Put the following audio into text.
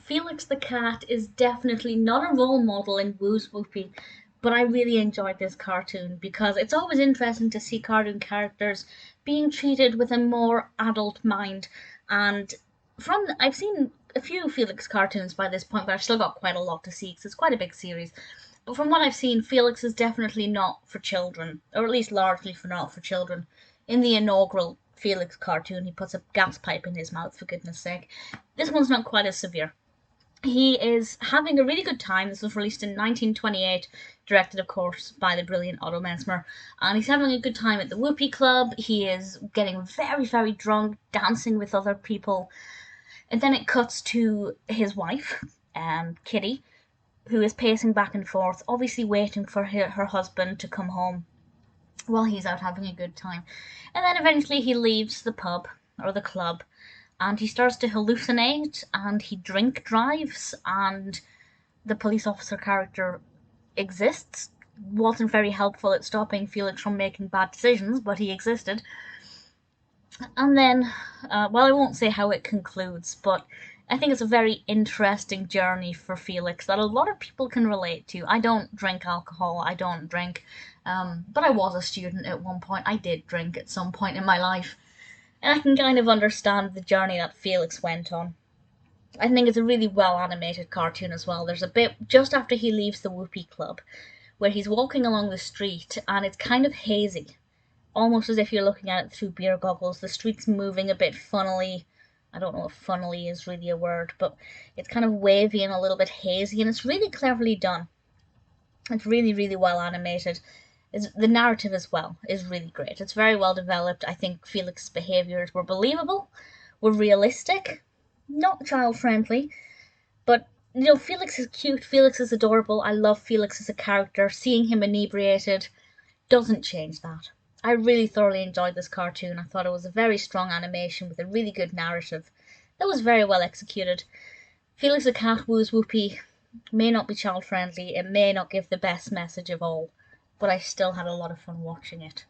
Felix the cat is definitely not a role model in Woo's Whoopee, but I really enjoyed this cartoon because it's always interesting to see cartoon characters being treated with a more adult mind. And I've seen a few Felix cartoons by this point, but I've still got quite a lot to see because it's quite a big series. But from what I've seen, Felix is definitely not for children, or at least largely for not for children. In the inaugural Felix cartoon, he puts a gas pipe in his mouth, for goodness sake. This one's not quite as severe. He is having a really good time. This was released in 1928, directed, of course, by the brilliant Otto Messmer. And he's having a good time at the Whoopee Club. He is getting very, very drunk, dancing with other people. And then it cuts to his wife, Kitty, who is pacing back and forth, obviously waiting for her husband to come home while he's out having a good time. And then eventually he leaves the pub, or the club, and he starts to hallucinate, and he drink drives, and the police officer character exists. Wasn't very helpful at stopping Felix from making bad decisions, but he existed. And then, well, I won't say how it concludes, but I think it's a very interesting journey for Felix that a lot of people can relate to. I don't drink alcohol, I don't drink, but I was a student at one point. I did drink at some point in my life, and I can kind of understand the journey that Felix went on. I think it's a really well animated cartoon as well. There's a bit just after he leaves the Whoopee Club where he's walking along the street and it's kind of hazy, almost as if you're looking at it through beer goggles. The street's moving a bit funnily. I don't know if funnily is really a word, but it's kind of wavy and a little bit hazy, and it's really cleverly done. It's really, really well animated. The narrative as well is really great. It's very well developed. I think Felix's behaviours were believable, were realistic, not child friendly, but Felix is cute, Felix is adorable. I love Felix as a character. Seeing him inebriated doesn't change that. I really thoroughly enjoyed this cartoon. I thought it was a very strong animation with a really good narrative that was very well executed. Felix the Cat Woo's Whoopee may not be child friendly, it may not give the best message of all, but I still had a lot of fun watching it.